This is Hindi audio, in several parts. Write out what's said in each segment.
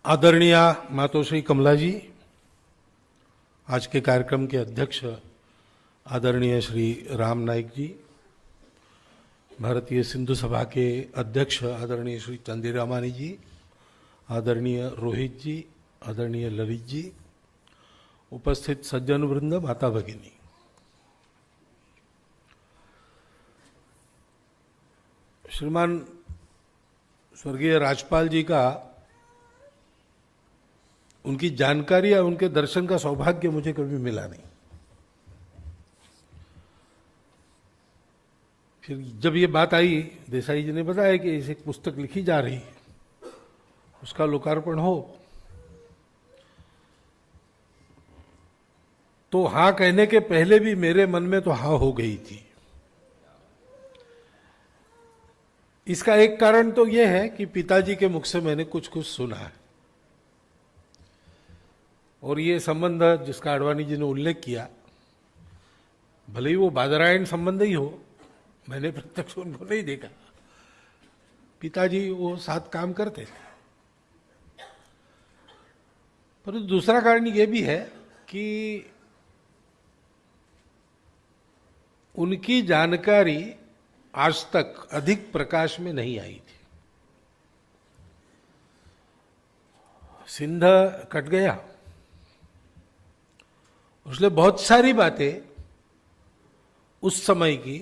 आदरणीय मातोश्री कमला जी, आज के कार्यक्रम के अध्यक्ष आदरणीय श्री राम नाईक जी, भारतीय सिंधु सभा के अध्यक्ष आदरणीय श्री चंदीरामानी जी, आदरणीय रोहित जी, आदरणीय ललित जी, उपस्थित सज्जन वृंद, माता भगिनी, श्रीमान स्वर्गीय राजपाल जी का उनकी जानकारी या उनके दर्शन का सौभाग्य मुझे कभी मिला नहीं। फिर जब ये बात आई, देसाई जी ने बताया कि इसे एक पुस्तक लिखी जा रही है, उसका लोकार्पण हो, तो हाँ कहने के पहले भी मेरे मन में तो हाँ हो गई थी। इसका एक कारण तो यह है कि पिताजी के मुख से मैंने कुछ कुछ सुना है, और ये संबंध जिसका आडवाणी जी ने उल्लेख किया, भले ही वो बादरायण संबंध ही हो, मैंने प्रत्यक्ष उनको नहीं देखा, पिताजी वो साथ काम करते थे। परंतु दूसरा कारण ये भी है कि उनकी जानकारी आज तक अधिक प्रकाश में नहीं आई थी। सिंध कट गया, उसने बहुत सारी बातें उस समय की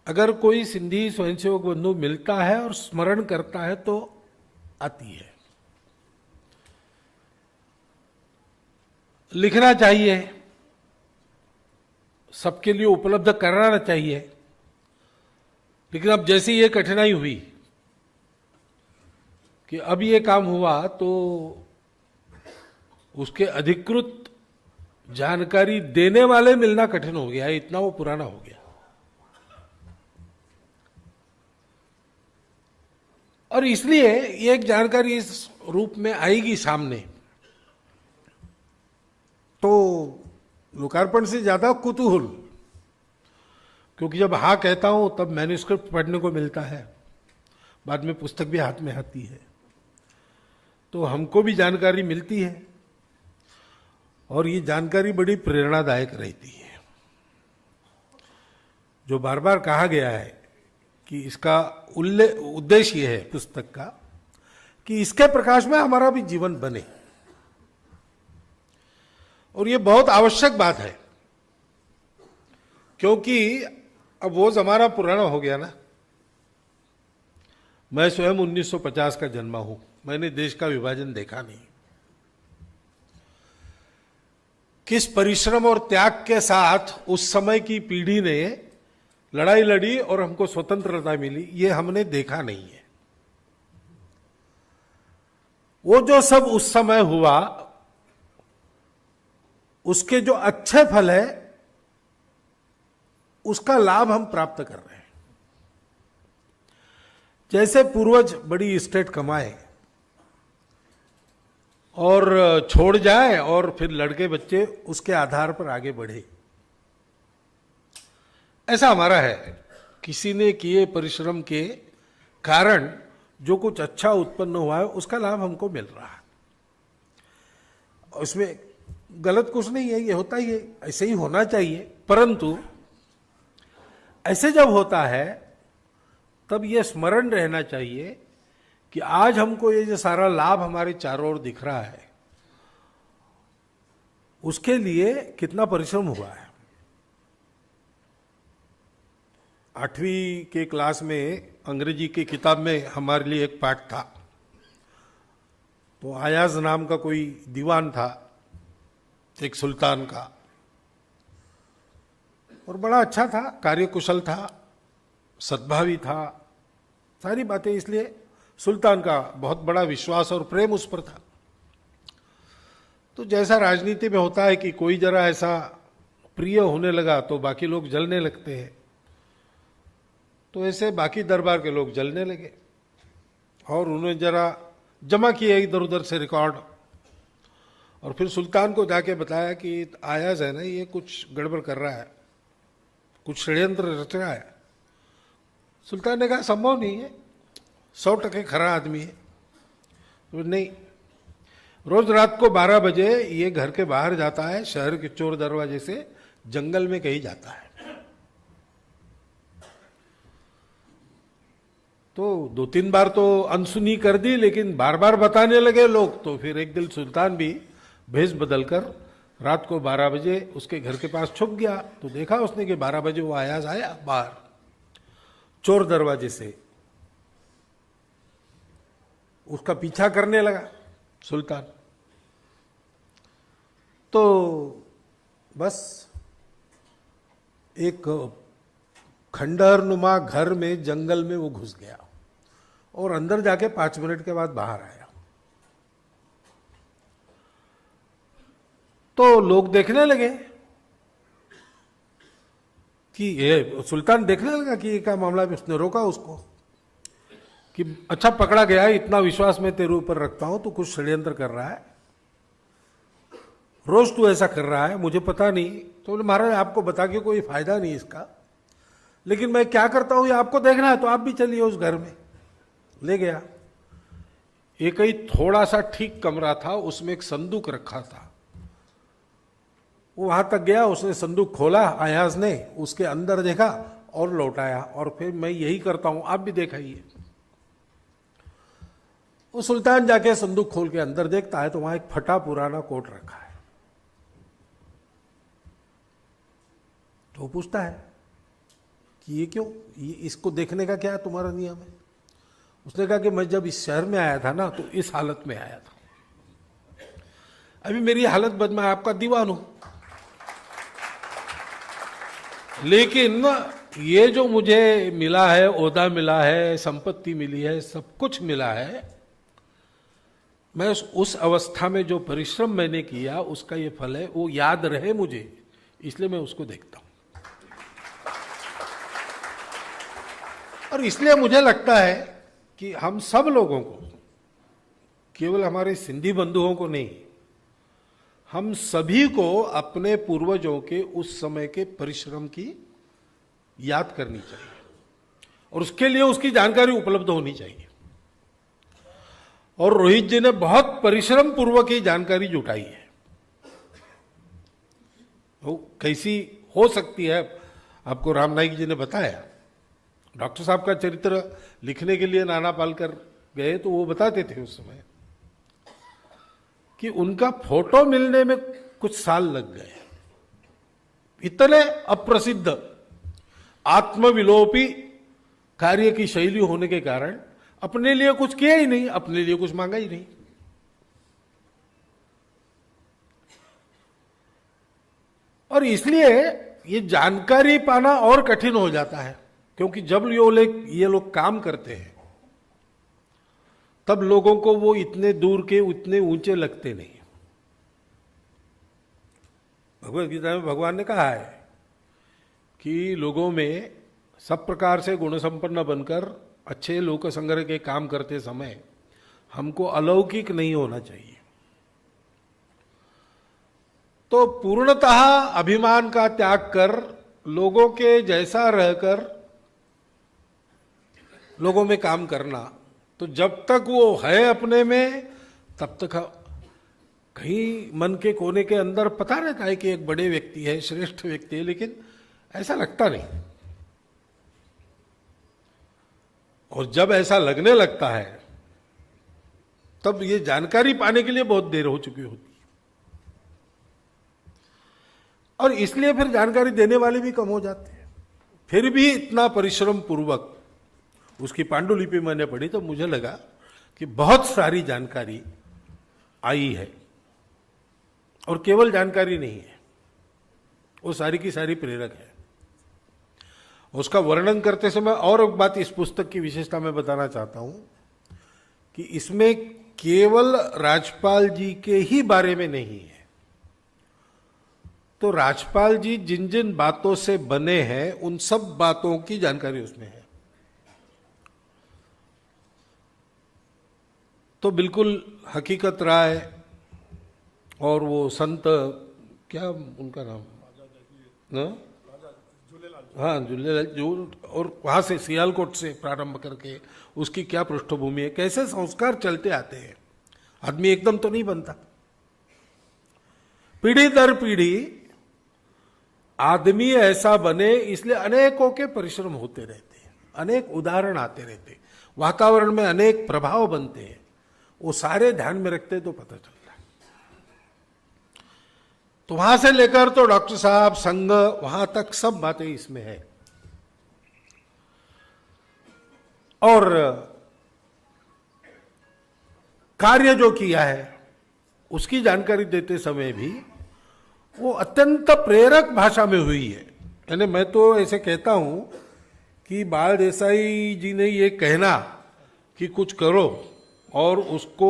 अगर कोई सिंधी स्वयंसेवक बंधु मिलता है और स्मरण करता है तो आती है। लिखना चाहिए, सबके लिए उपलब्ध कराना चाहिए, लेकिन अब जैसी ये कठिनाई हुई कि अब ये काम हुआ तो उसके अधिकृत जानकारी देने वाले मिलना कठिन हो गया, इतना वो पुराना हो गया। और इसलिए ये एक जानकारी इस रूप में आएगी सामने तो लोकार्पण से ज्यादा कुतूहल, क्योंकि जब हाँ कहता हूं तब मैन्युस्क्रिप्ट पढ़ने को मिलता है, बाद में पुस्तक भी हाथ में आती है, तो हमको भी जानकारी मिलती है और ये जानकारी बड़ी प्रेरणादायक रहती है। जो बार बार कहा गया है कि इसका उद्देश्य यह है पुस्तक का कि इसके प्रकाश में हमारा भी जीवन बने, और ये बहुत आवश्यक बात है, क्योंकि अब वो जमाना पुराना हो गया ना। मैं स्वयं 1950 का जन्मा हूं, मैंने देश का विभाजन देखा नहीं। किस परिश्रम और त्याग के साथ उस समय की पीढ़ी ने लड़ाई लड़ी और हमको स्वतंत्रता मिली, ये हमने देखा नहीं है। वो जो सब उस समय हुआ, उसके जो अच्छे फल है उसका लाभ हम प्राप्त कर रहे हैं। जैसे पूर्वज बड़ी स्टेट कमाए और छोड़ जाए और फिर लड़के बच्चे उसके आधार पर आगे बढ़े, ऐसा हमारा है। किसी ने किए परिश्रम के कारण जो कुछ अच्छा उत्पन्न हुआ है उसका लाभ हमको मिल रहा है, उसमें गलत कुछ नहीं है, ये होता ही है, ऐसे ही होना चाहिए। परंतु ऐसे जब होता है तब ये स्मरण रहना चाहिए कि आज हमको ये जो सारा लाभ हमारे चारों ओर दिख रहा है उसके लिए कितना परिश्रम हुआ है। 8वीं के क्लास में अंग्रेजी की किताब में हमारे लिए एक पाठ था, तो आयाज नाम का कोई दीवान था, एक सुल्तान का, और बड़ा अच्छा था, कार्यकुशल था, सद्भावी था, सारी बातें। इसलिए सुल्तान का बहुत बड़ा विश्वास और प्रेम उस पर था। तो जैसा राजनीति में होता है कि कोई जरा ऐसा प्रिय होने लगा तो बाकी लोग जलने लगते हैं, तो ऐसे बाकी दरबार के लोग जलने लगे और उन्होंने जरा जमा किया इधर उधर से रिकॉर्ड, और फिर सुल्तान को जाके बताया कि आयाज है ना, ये कुछ गड़बड़ कर रहा है, कुछ षड्यंत्र रच रहा है। सुल्तान ने कहा संभव नहीं है, 100% खरा आदमी है। तो नहीं, रोज रात को 12 बजे ये घर के बाहर जाता है, शहर के चोर दरवाजे से जंगल में कहीं जाता है। तो 2-3 बार तो अनसुनी कर दी, लेकिन बार बार बताने लगे लोग, तो फिर एक दिन सुल्तान भी भेष बदलकर रात को 12 बजे उसके घर के पास छुप गया। तो देखा उसने कि 12 बजे वो आया बाहर चोर दरवाजे से, उसका पीछा करने लगा सुल्तान। तो बस एक खंडहर नुमा घर में जंगल में वो घुस गया और अंदर जाके 5 मिनट के बाद बाहर आया। तो लोग देखने लगे कि ये सुल्तान देखने लगा कि ये क्या मामला है। उसने रोका उसको कि अच्छा पकड़ा गया है, इतना विश्वास मैं तेरे ऊपर रखता हूं, तू कुछ षड्यंत्र कर रहा है, रोज तू ऐसा कर रहा है, मुझे पता नहीं। तो बोले महाराज आपको बता के कोई फायदा नहीं इसका, लेकिन मैं क्या करता हूं ये आपको देखना है, तो आप भी चलिए उस घर में। ले गया। एक ही थोड़ा सा ठीक कमरा था, उसमें एक संदूक रखा था। वो वहां तक गया, उसने संदूक खोला अयाज ने, उसके अंदर देखा और लौटाया, और फिर मैं यही करता हूं, आप भी देखाइए। वो सुल्तान जाके संदूक खोल के अंदर देखता है तो वहां एक फटा पुराना कोट रखा है। तो वो पूछता है कि ये क्यों, ये इसको देखने का क्या है तुम्हारा नियम है? उसने कहा कि मैं जब इस शहर में आया था ना, तो इस हालत में आया था, अभी मेरी हालत बद, मैं आपका दीवान हूं, लेकिन ये जो मुझे मिला है, ओहदा मिला है, संपत्ति मिली है, सब कुछ मिला है, मैं उस अवस्था में जो परिश्रम मैंने किया उसका ये फल है, वो याद रहे मुझे, इसलिए मैं उसको देखता हूं। और इसलिए मुझे लगता है कि हम सब लोगों को, केवल हमारे सिंधी बंधुओं को नहीं, हम सभी को अपने पूर्वजों के उस समय के परिश्रम की याद करनी चाहिए, और उसके लिए उसकी जानकारी उपलब्ध होनी चाहिए। और रोहित जी ने बहुत परिश्रम पूर्वक ये जानकारी जुटाई है। वो कैसी हो सकती है, आपको राम नाईक जी ने बताया। डॉक्टर साहब का चरित्र लिखने के लिए नाना पालकर गए तो वो बताते थे उस समय कि उनका फोटो मिलने में कुछ साल लग गए। इतने अप्रसिद्ध आत्मविलोपी कार्य की शैली होने के कारण अपने लिए कुछ किया ही नहीं, अपने लिए कुछ मांगा ही नहीं। और इसलिए ये जानकारी पाना और कठिन हो जाता है, क्योंकि जब ये लोग काम करते हैं तब लोगों को वो इतने दूर के उतने ऊंचे लगते नहीं। भगवद गीता में भगवान ने कहा है कि लोगों में सब प्रकार से गुण संपन्न बनकर अच्छे लोक संग्रह के काम करते समय हमको अलौकिक नहीं होना चाहिए। तो पूर्णतः अभिमान का त्याग कर लोगों के जैसा रहकर लोगों में काम करना, तो जब तक वो है अपने में तब तक कहीं मन के कोने के अंदर पता रहता है कि एक बड़े व्यक्ति है, श्रेष्ठ व्यक्ति है, लेकिन ऐसा लगता नहीं। और जब ऐसा लगने लगता है तब ये जानकारी पाने के लिए बहुत देर हो चुकी होती है, और इसलिए फिर जानकारी देने वाले भी कम हो जाते हैं। फिर भी इतना परिश्रम पूर्वक उसकी पांडुलिपि मैंने पढ़ी तो मुझे लगा कि बहुत सारी जानकारी आई है, और केवल जानकारी नहीं है, वो सारी की सारी प्रेरक है। उसका वर्णन करते समय और एक बात इस पुस्तक की विशेषता मैं बताना चाहता हूं कि इसमें केवल राजपाल जी के ही बारे में नहीं है, तो राजपाल जी जिन जिन बातों से बने हैं उन सब बातों की जानकारी उसमें है। तो बिल्कुल हकीकत राय और वो संत, क्या उनका नाम, हाँ झूलेलाल जो, और वहाँ से सियालकोट से प्रारंभ करके उसकी क्या पृष्ठभूमि है, कैसे संस्कार चलते आते हैं, आदमी एकदम तो नहीं बनता। पीढ़ी दर पीढ़ी आदमी ऐसा बने, इसलिए अनेकों के परिश्रम होते रहते हैं, अनेक उदाहरण आते रहते हैं, वातावरण में अनेक प्रभाव बनते हैं। वो सारे ध्यान में रखते तो पता चलता है। तो वहां से लेकर तो डॉक्टर साहब, संघ, वहां तक सब बातें इसमें है। और कार्य जो किया है उसकी जानकारी देते समय भी वो अत्यंत प्रेरक भाषा में हुई है। यानी मैं तो ऐसे कहता हूं कि बाल देसाई जी ने ये कहना कि कुछ करो और उसको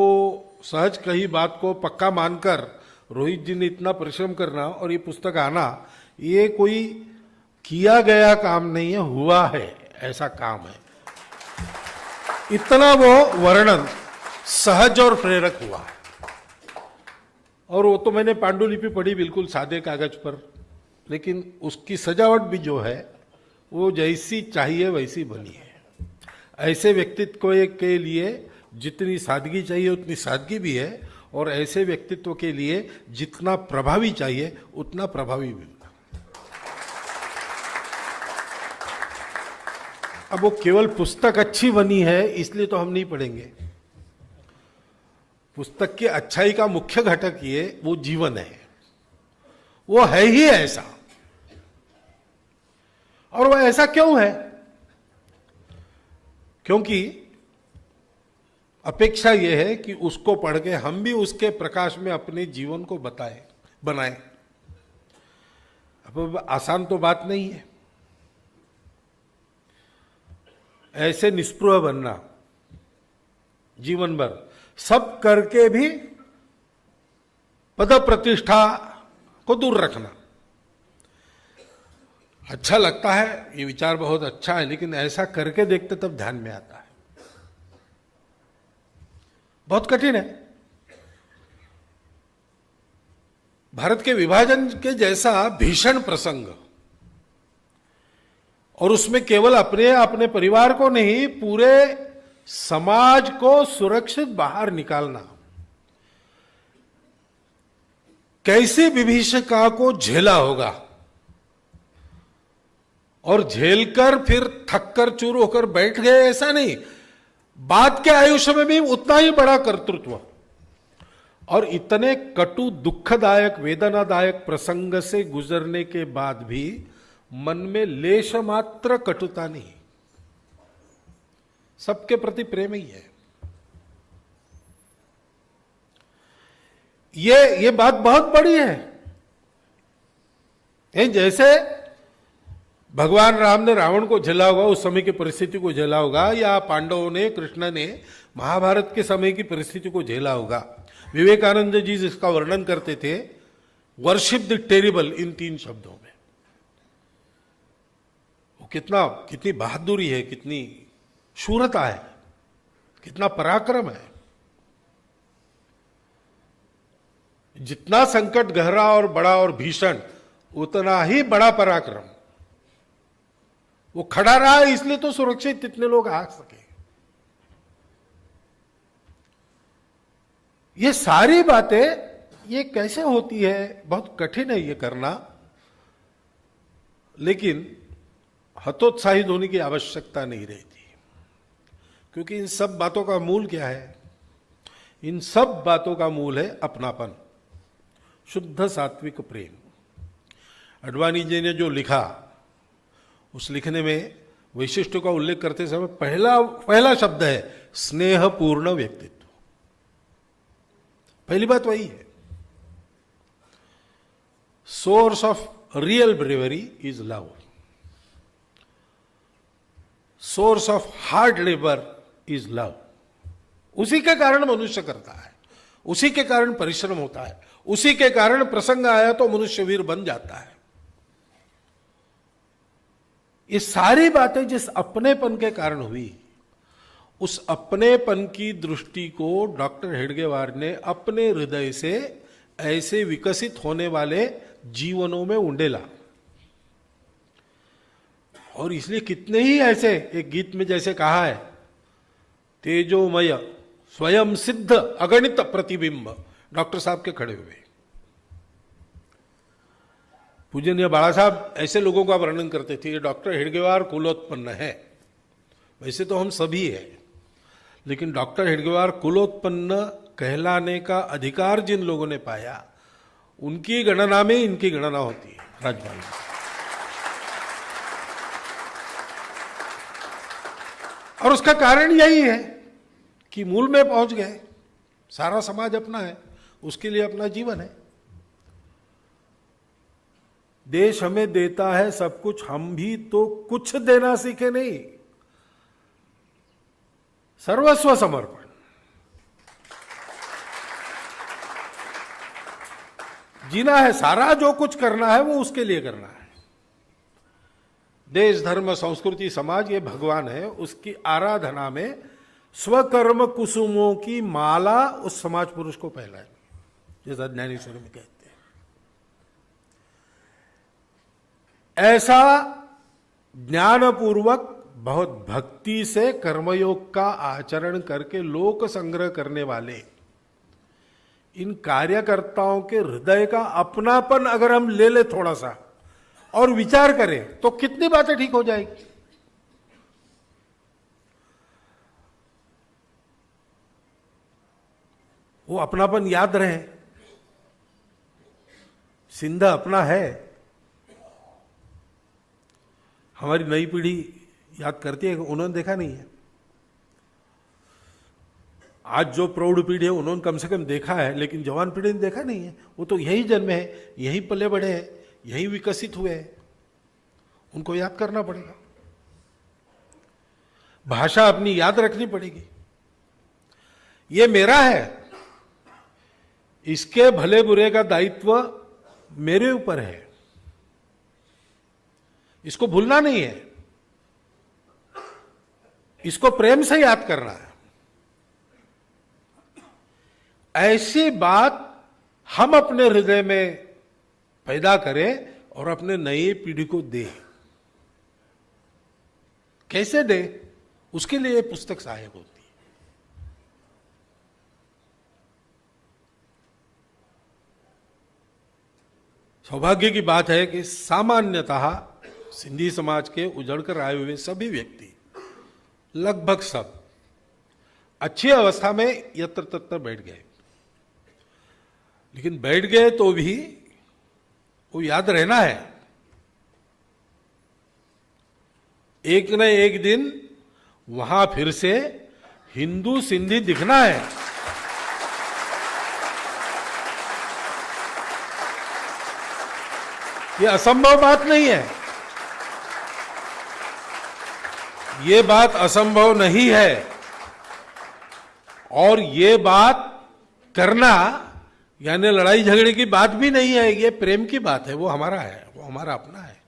सहज कही बात को पक्का मानकर रोहित जी ने इतना परिश्रम करना और ये पुस्तक आना, ये कोई किया गया काम नहीं है, हुआ है, ऐसा काम है। इतना वो वर्णन सहज और प्रेरक हुआ है। और वो तो मैंने पांडुलिपि पढ़ी बिल्कुल सादे कागज पर, लेकिन उसकी सजावट भी जो है वो जैसी चाहिए वैसी बनी है। ऐसे व्यक्तित्व के लिए जितनी सादगी चाहिए उतनी सादगी भी है, और ऐसे व्यक्तित्व के लिए जितना प्रभावी चाहिए उतना प्रभावी भी है। अब वो केवल पुस्तक अच्छी बनी है इसलिए तो हम नहीं पढ़ेंगे। पुस्तक की अच्छाई का मुख्य घटक ये वो जीवन है, वो है ही ऐसा। और वह ऐसा क्यों है? क्योंकि अपेक्षा यह है कि उसको पढ़ के हम भी उसके प्रकाश में अपने जीवन को बनाएं। अब आसान तो बात नहीं है ऐसे निस्पृह बनना, जीवन भर सब करके भी पद प्रतिष्ठा को दूर रखना। अच्छा लगता है, ये विचार बहुत अच्छा है, लेकिन ऐसा करके देखते तब ध्यान में आता है। बहुत कठिन है। भारत के विभाजन के जैसा भीषण प्रसंग, और उसमें केवल अपने परिवार को नहीं, पूरे समाज को सुरक्षित बाहर निकालना, कैसी विभीषिका को झेला होगा, और झेलकर फिर थककर चूर होकर बैठ गए ऐसा नहीं, बाद के आयुष्य में भी उतना ही बड़ा कर्तृत्व। और इतने कटु, दुखदायक, वेदनादायक प्रसंग से गुजरने के बाद भी मन में लेश मात्र कटुता नहीं, सबके प्रति प्रेम ही है। ये बात बहुत बड़ी है। जैसे भगवान राम ने रावण को झेला होगा, उस समय की परिस्थिति को झेला होगा, या पांडवों ने, कृष्ण ने महाभारत के समय की परिस्थिति को झेला होगा। विवेकानंद जी जिसका वर्णन करते थे, वर्शिप द टेरिबल, इन 3 शब्दों में। वो कितनी बहादुरी है, कितनी शूरता है, कितना पराक्रम है। जितना संकट गहरा और बड़ा और भीषण, उतना ही बड़ा पराक्रम। वो खड़ा रहा, इसलिए तो सुरक्षित इतने लोग आ सके। ये सारी बातें ये कैसे होती है, बहुत कठिन है ये करना, लेकिन हतोत्साहित होने की आवश्यकता नहीं रहती। क्योंकि इन सब बातों का मूल क्या है? इन सब बातों का मूल है अपनापन, शुद्ध सात्विक प्रेम। अडवाणी जी ने जो लिखा, उस लिखने में वैशिष्ट का उल्लेख करते समय पहला शब्द है स्नेहपूर्ण व्यक्तित्व। पहली बात वही है। Source of real bravery is love, source of hard labour is love. उसी के कारण मनुष्य करता है, उसी के कारण परिश्रम होता है, उसी के कारण प्रसंग आया तो मनुष्य वीर बन जाता है। ये सारी बातें जिस अपनेपन के कारण हुई, उस अपनेपन की दृष्टि को डॉक्टर हेडगेवार ने अपने हृदय से ऐसे विकसित होने वाले जीवनों में उंडेला। और इसलिए कितने ही ऐसे, एक गीत में जैसे कहा है, तेजोमय स्वयं सिद्ध अगणित प्रतिबिंब डॉक्टर साहब के खड़े हुए। पूजनीय बाला साहब ऐसे लोगों का वर्णन करते थे, डॉक्टर हेडगेवार कुलोत्पन्न है। वैसे तो हम सभी हैं, लेकिन डॉक्टर हेडगेवार कुलोत्पन्न कहलाने का अधिकार जिन लोगों ने पाया, उनकी गणना में इनकी गणना होती है राजभवन में। और उसका कारण यही है कि मूल में पहुंच गए। सारा समाज अपना है, उसके लिए अपना जीवन है। देश हमें देता है सब कुछ, हम भी तो कुछ देना सीखे नहीं। सर्वस्व समर्पण। जीना है, सारा जो कुछ करना है वो उसके लिए करना है। देश, धर्म, संस्कृति, समाज, ये भगवान है, उसकी आराधना में स्वकर्म कुसुमों की माला उस समाज पुरुष को पहनाए, जैसा ज्ञानेश्वर में कहते हैं। ऐसा ज्ञानपूर्वक बहुत भक्ति से कर्मयोग का आचरण करके लोक संग्रह करने वाले इन कार्यकर्ताओं के हृदय का अपनापन अगर हम ले ले थोड़ा सा और विचार करें तो कितनी बातें ठीक हो जाएगी। वो अपनापन याद रहे। सिंधा अपना है, हमारी नई पीढ़ी याद करती है, उन्होंने देखा नहीं है। आज जो प्रौढ़ पीढ़ी है उन्होंने कम से कम देखा है, लेकिन जवान पीढ़ी ने देखा नहीं है। वो तो यही जन्मे है, यही पले बढ़े हैं, यही विकसित हुए हैं। उनको याद करना पड़ेगा, भाषा अपनी याद रखनी पड़ेगी। ये मेरा है, इसके भले बुरे का दायित्व मेरे ऊपर है, इसको भूलना नहीं है, इसको प्रेम से याद करना है। ऐसी बात हम अपने हृदय में पैदा करें और अपने नई पीढ़ी को दें। कैसे दें, उसके लिए ये पुस्तक सहायक होती है। सौभाग्य की बात है कि सामान्यतः सिंधी समाज के उजड़कर आए हुए सभी व्यक्ति, लगभग सब अच्छी अवस्था में यत्र तत्र बैठ गए। लेकिन बैठ गए तो भी वो याद रहना है। एक न एक दिन वहां फिर से हिंदू सिंधी दिखना है। ये असंभव बात नहीं है, ये बात असंभव नहीं है। और ये बात करना यानी लड़ाई झगड़े की बात भी नहीं है, ये प्रेम की बात है। वो हमारा है, वो हमारा अपना है।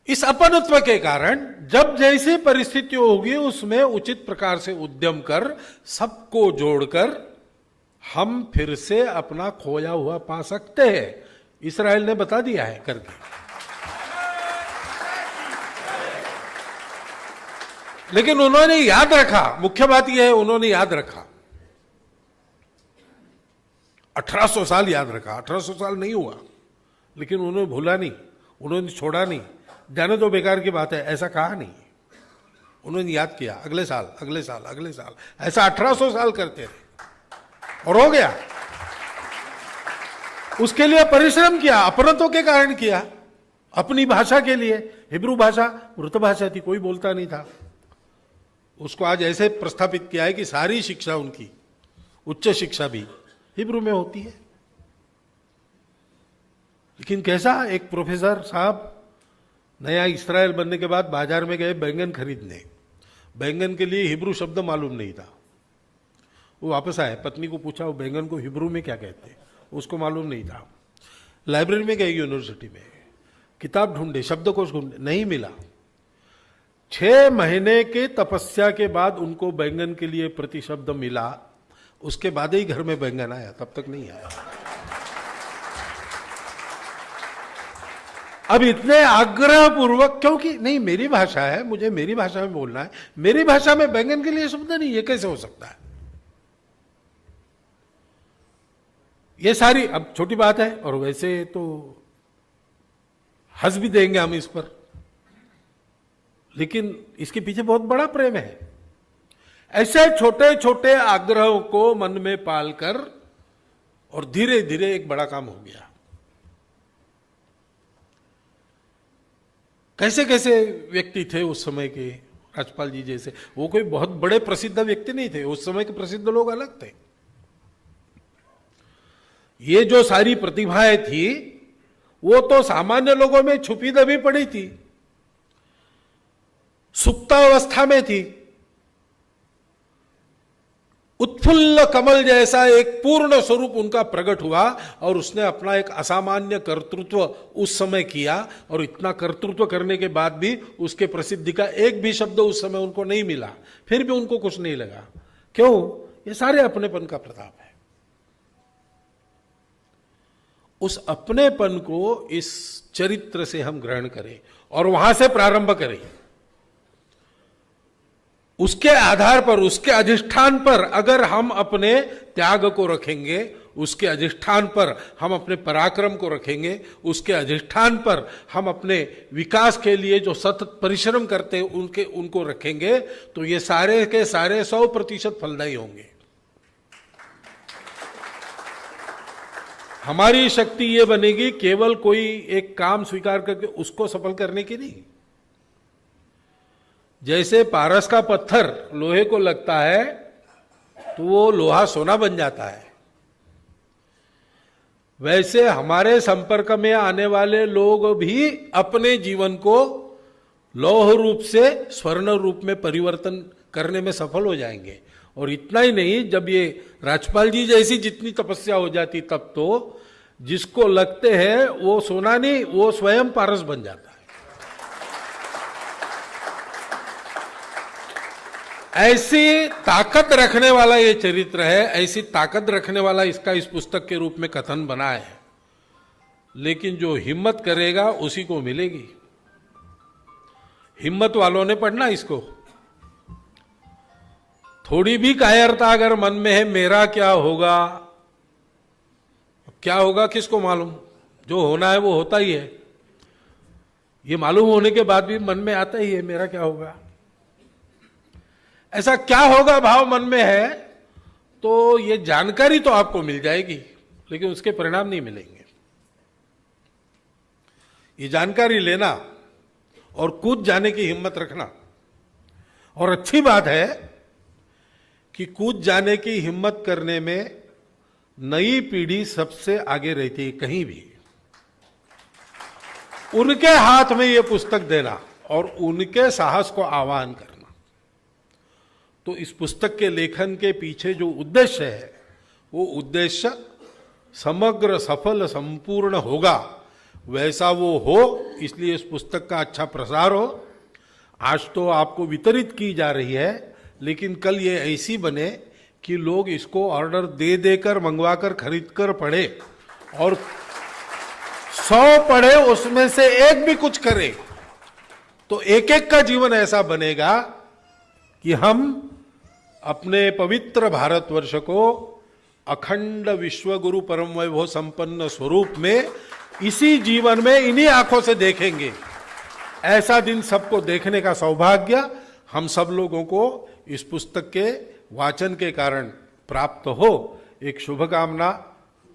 इस अपनत्व के कारण जब जैसी परिस्थिति होगी उसमें उचित प्रकार से उद्यम कर सबको जोड़कर हम फिर से अपना खोया हुआ पा सकते हैं। इस्राएल ने बता दिया है करके। लेकिन उन्होंने याद रखा, मुख्य बात यह है उन्होंने याद रखा। 1800 साल याद रखा। 1800 साल नहीं हुआ, लेकिन उन्होंने भूला नहीं, उन्होंने छोड़ा नहीं। जाने तो बेकार की बात है, ऐसा कहा नहीं। उन्होंने याद किया, अगले साल अगले साल अगले साल, ऐसा 1800 साल करते रहे और हो गया। उसके लिए परिश्रम किया, अपनत्व के कारण किया, अपनी भाषा के लिए। हिब्रू भाषा मृत भाषा थी, कोई बोलता नहीं था। उसको आज ऐसे प्रस्थापित किया है कि सारी शिक्षा उनकी, उच्च शिक्षा भी हिब्रू में होती है। लेकिन कैसा, एक प्रोफेसर साहब नया इस्राएल बनने के बाद बाजार में गए बैंगन खरीदने। बैंगन के लिए हिब्रू शब्द मालूम नहीं था। वो वापस आए, पत्नी को पूछा वो बैंगन को हिब्रू में क्या कहते हैं, उसको मालूम नहीं था। लाइब्रेरी में गए यूनिवर्सिटी में, किताब ढूंढे, शब्दकोश ढूंढे, नहीं मिला। 6 महीने के तपस्या के बाद उनको बैंगन के लिए प्रतिशब्द मिला। उसके बाद ही घर में बैंगन आया, तब तक नहीं आया। अब इतने आग्रह पूर्वक, क्योंकि नहीं मेरी भाषा है, मुझे मेरी भाषा में बोलना है, मेरी भाषा में बैंगन के लिए शब्द नहीं, ये कैसे हो सकता है? ये सारी अब छोटी बात है, और वैसे तो हंस भी देंगे हम इस पर, लेकिन इसके पीछे बहुत बड़ा प्रेम है। ऐसे छोटे छोटे आग्रहों को मन में पालकर और धीरे धीरे एक बड़ा काम हो गया। कैसे कैसे व्यक्ति थे उस समय के, राजपाल जी जैसे, वो कोई बहुत बड़े प्रसिद्ध व्यक्ति नहीं थे, उस समय के प्रसिद्ध लोग अलग थे। ये जो सारी प्रतिभाएं थी वो तो सामान्य लोगों में छुपी दबी पड़ी थी, सुप्तावस्था में थी। उत्फुल्ल कमल जैसा एक पूर्ण स्वरूप उनका प्रकट हुआ और उसने अपना एक असामान्य कर्तृत्व उस समय किया, और इतना कर्तृत्व करने के बाद भी उसके प्रसिद्धि का एक भी शब्द उस समय उनको नहीं मिला, फिर भी उनको कुछ नहीं लगा। क्यों? ये सारे अपनेपन का प्रताप है। उस अपनेपन को इस चरित्र से हम ग्रहण करें और वहां से प्रारंभ करें। उसके आधार पर, उसके अधिष्ठान पर अगर हम अपने त्याग को रखेंगे, उसके अधिष्ठान पर हम अपने पराक्रम को रखेंगे, उसके अधिष्ठान पर हम अपने विकास के लिए जो सतत परिश्रम करते हैं उनको रखेंगे, तो ये सारे के सारे 100% फलदायी होंगे। हमारी शक्ति ये बनेगी केवल कोई एक काम स्वीकार करके उसको सफल करने की नहीं। जैसे पारस का पत्थर लोहे को लगता है तो वो लोहा सोना बन जाता है, वैसे हमारे संपर्क में आने वाले लोग भी अपने जीवन को लौह रूप से स्वर्ण रूप में परिवर्तन करने में सफल हो जाएंगे। और इतना ही नहीं, जब ये राजपाल जी जैसी जितनी तपस्या हो जाती तब तो जिसको लगते हैं वो सोना नहीं, वो स्वयं पारस बन जाता है। ऐसी ताकत रखने वाला ये चरित्र है, ऐसी ताकत रखने वाला इसका इस पुस्तक के रूप में कथन बना है। लेकिन जो हिम्मत करेगा उसी को मिलेगी। हिम्मत वालों ने पढ़ना इसको। थोड़ी भी कायरता अगर मन में है, मेरा क्या होगा, क्या होगा किसको मालूम, जो होना है वो होता ही है। ये मालूम होने के बाद भी मन में आता ही है मेरा क्या होगा। ऐसा क्या होगा भाव मन में है तो ये जानकारी तो आपको मिल जाएगी, लेकिन उसके परिणाम नहीं मिलेंगे। ये जानकारी लेना और कूद जाने की हिम्मत रखना। और अच्छी बात है कि कूद जाने की हिम्मत करने में नई पीढ़ी सबसे आगे रहती है। कहीं भी उनके हाथ में ये पुस्तक देना और उनके साहस को आह्वान करना। तो इस पुस्तक के लेखन के पीछे जो उद्देश्य है वो उद्देश्य समग्र सफल संपूर्ण होगा, वैसा वो हो, इसलिए इस पुस्तक का अच्छा प्रसार हो। आज तो आपको वितरित की जा रही है, लेकिन कल ये ऐसी बने कि लोग इसको ऑर्डर दे देकर, मंगवाकर, खरीदकर पढ़े, और 100 पढ़े उसमें से एक भी कुछ करे तो एक एक का जीवन ऐसा बनेगा कि हम अपने पवित्र भारतवर्ष को अखंड विश्व गुरु परम वैभव संपन्न स्वरूप में इसी जीवन में इन्हीं आंखों से देखेंगे। ऐसा दिन सबको देखने का सौभाग्य हम सब लोगों को इस पुस्तक के वाचन के कारण प्राप्त हो, एक शुभकामना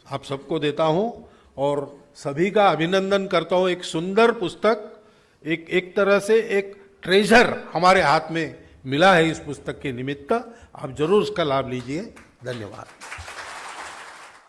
आप सबको देता हूं और सभी का अभिनंदन करता हूं। एक सुंदर पुस्तक, एक तरह से एक ट्रेजर हमारे हाथ में मिला है इस पुस्तक के निमित्त। आप जरूर उसका लाभ लीजिए। धन्यवाद।